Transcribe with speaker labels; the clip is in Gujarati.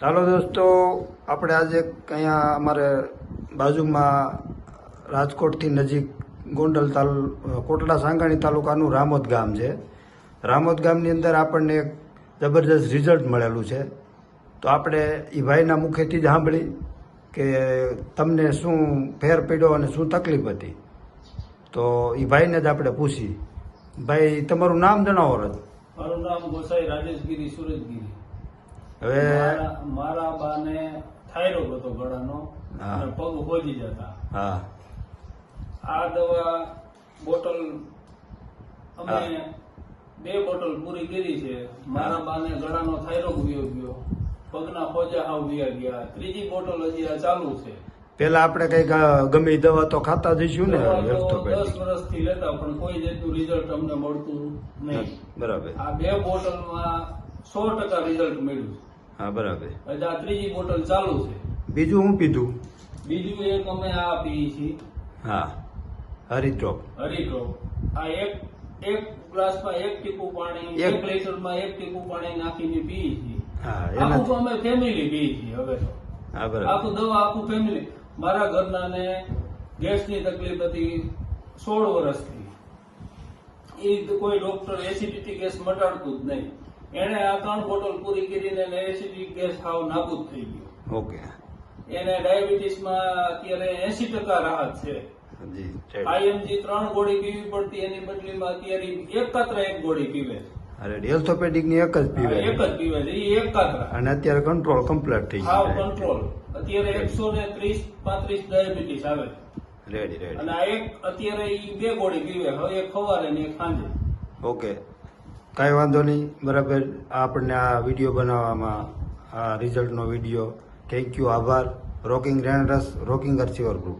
Speaker 1: ચાલો દોસ્તો, આપણે આજે અહીંયા અમારે બાજુમાં રાજકોટથી નજીક ગોંડલ કોટડા સાંગાણી તાલુકાનું રામોદ ગામ છે. રામોદ ગામની અંદર આપણને એક જબરજસ્ત રિઝલ્ટ મળેલું છે. તો આપણે એ ભાઈના મુખેથી જ સાંભળી કે તમને શું ફેર પડ્યો અને શું તકલીફ હતી. તો એ ભાઈને જ આપણે પૂછી. ભાઈ, તમારું નામ જણાવો.
Speaker 2: મારું નામ ગોસાઈ રાજેશગીરી સુરજગીરી.
Speaker 1: હવે
Speaker 2: મારા બાને થાયરોગ હતો ગળાનો અને પગ હોજી જતા.
Speaker 1: હા,
Speaker 2: આ દવા બોટલ અમે 2 બોટલ પૂરી કરી છે. મારા બાને ગળાનો થાયરોગ વિયો ગયો, પગના ખોજા હાવ વિયા ગયા. 3જી બોટલ હજી આ ચાલુ છે.
Speaker 1: પેલા આપણે કઈક ગમે એ દવા તો ખાતા જઈશું ને?
Speaker 2: 10 વર્ષથી લેતા પણ કોઈ જાતનું રિઝલ્ટ અમને મળતું નહીં.
Speaker 1: બરાબર.
Speaker 2: આ 2 બોટલમાં 100% રિઝલ્ટ મળ્યું.
Speaker 1: હા, બરાબર.
Speaker 2: હજી આ 3જી બોટલ ચાલુ છે.
Speaker 1: બીજું હું પીધું?
Speaker 2: બીજું એક અમે આ પીએ છીએ.
Speaker 1: હા, હરિદ્રોપ.
Speaker 2: આ એક ગ્લાસમાં 1 ટીપું પાણી, 1 લીટરમાં 1 ટીપું પાણી નાખીને પીએ છીએ.
Speaker 1: હા,
Speaker 2: આખું અમે ફેમિલી પીએ છીએ હવે તો.
Speaker 1: હા, બરાબર.
Speaker 2: આખું દવા આખું ફેમિલી. મારા ઘરનાને ગેસની તકલીફ હતી 16 વર્ષથી. એ કોઈ ડોક્ટર એસિડિટી ગેસ મટાડતું જ નહીં. એને આ 3 બોટલ પૂરી કરીને એસિડિટી ગેસ હાવ નાબૂદ થઈ ગયો.
Speaker 1: ઓકે.
Speaker 2: એને ડાયાબિટીસમાં અત્યારે 80% રાહત છે.
Speaker 1: જી.
Speaker 2: આઈએમજી 3 ગોળી પીવી પડતી, એની બદલીમાં અત્યારે એકાત્ર 1 ગોળી પીવે છે.
Speaker 1: અરે, ઓર્થોપેડિક ની એક જ પીવે?
Speaker 2: એક જ પીવે છે, એ એકાત્ર.
Speaker 1: અને અત્યારે કંટ્રોલ કમ્પ્લીટ થઈ
Speaker 2: હાવ
Speaker 1: ગયું.
Speaker 2: કંટ્રોલ. અત્યારે 130-35 ડાયાબિટીસ આવે છે.
Speaker 1: રેડી.
Speaker 2: અને આ એક અત્યારે ઈ 2 ગોળી પીવે, હવે એક સવારે ને એક સાંજે.
Speaker 1: ઓકે, કાંઈ વાંધો નહીં. બરાબર. આપણને આ વિડીયો બનાવવામાં, આ રિઝલ્ટનો વિડીયો, થેન્ક યુ, આભાર. Rocking runners, rocking achiever group.